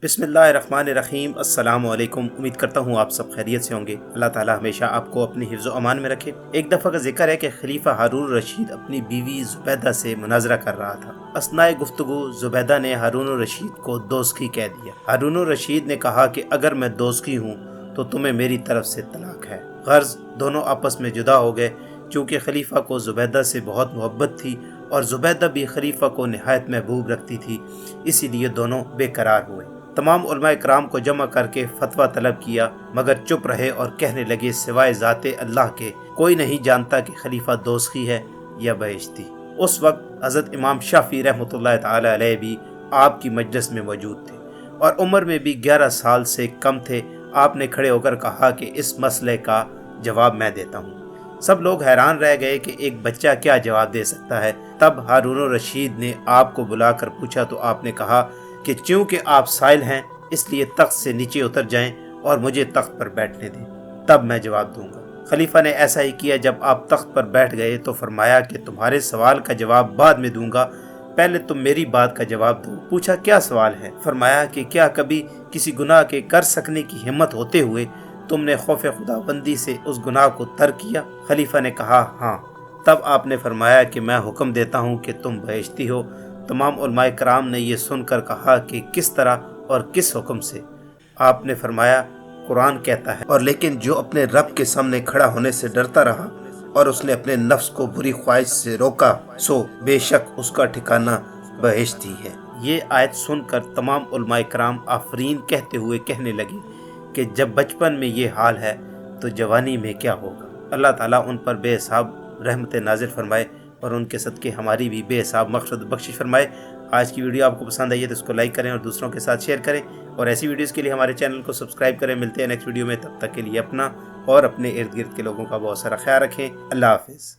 बिस्मिल्लाहिर्रहमानिर्रहीम। अस्सलाम वालेकुम। उम्मीद करता हूँ आप सब खैरियत से होंगे। अल्लाह ताला हमेशा आपको अपनी हिफ्ज़ व अमान में रखे। एक दफ़ा का जिक्र है कि खलीफा हारून रशीद अपनी बीवी ज़ुबैदा से मुनाजरा कर रहा था। असनाए गुफ्तगू ज़ुबैदा ने हारून रशीद को दोस्ती कह दिया। हारून रशीद ने कहा कि अगर मैं दोस्ती हूँ तो तुम्हें मेरी तरफ से तलाक है। गर्ज दोनों आपस में जुदा हो गए। चूँकि खलीफा को ज़ुबैदा से बहुत मोहब्बत थी और ज़ुबैदा भी खलीफा को निहायत महबूब रखती थी, इसीलिए दोनों बेकरार हुए। तमाम उलमा इकराम को जमा करके फतवा तलब किया, मगर चुप रहे और कहने लगे सिवाय ज़ाते अल्लाह के कोई नहीं जानता कि खलीफा दोज़खी है या बहिश्ती। उस वक्त हज़रत इमाम शाफी रहमतुल्लाह ताला अलैह भी आपकी मजलिस में मौजूद थे और उम्र में भी 11 साल से कम थे। आपने खड़े होकर कहा कि इस मसले का जवाब मैं देता हूँ। सब लोग हैरान रह गए कि एक बच्चा क्या जवाब दे सकता है। तब हारून रशीद ने आपको बुलाकर पूछा तो आपने कहा कि चूँकि आप साइल हैं इसलिए तख्त से नीचे उतर जाएं और मुझे तख्त पर बैठने दें, तब मैं जवाब दूंगा। खलीफा ने ऐसा ही किया। जब आप तख्त पर बैठ गए तो फरमाया कि तुम्हारे सवाल का जवाब बाद में दूंगा, पहले तुम मेरी बात का जवाब दो। पूछा क्या सवाल है? फरमाया कि क्या कभी किसी गुनाह के कर सकने की हिम्मत होते हुए तुमने खौफ खुदाबंदी से उस गुनाह को तर्क किया? खलीफा ने कहा हाँ। तब आपने फरमाया कि मैं हुक्म देता हूँ कि तुम बहिश्ती हो। तमाम उलमाए कराम ने यह सुनकर कहा कि किस तरह और किस हुक्म से? आपने फरमाया कुरान कहता है, और लेकिन जो अपने रब के सामने खड़ा होने से डरता रहा और उसने अपने नफ्स को बुरी ख्वाहिश से रोका, सो बेशक उसका ठिकाना बहिश्ती है। ये आयत सुनकर तमाम उलमाए कराम आफरीन कहते हुए कहने लगे कि जब बचपन में ये हाल है तो जवानी में क्या होगा। अल्लाह ताला उन पर बेहिसाब रहमत नाज़िल फरमाए और उनके सदक़े हमारी भी बेहिसाब मग़फ़िरत बख्शिश फरमाए। आज की वीडियो आपको पसंद आई है तो इसको लाइक करें और दूसरों के साथ शेयर करें और ऐसी वीडियोस के लिए हमारे चैनल को सब्सक्राइब करें। मिलते हैं नेक्स्ट वीडियो में। तब तक के लिए अपना और अपने इर्द गिर्द के लोगों का बहुत सारा ख्याल रखें। अल्लाह हाफ़िज़।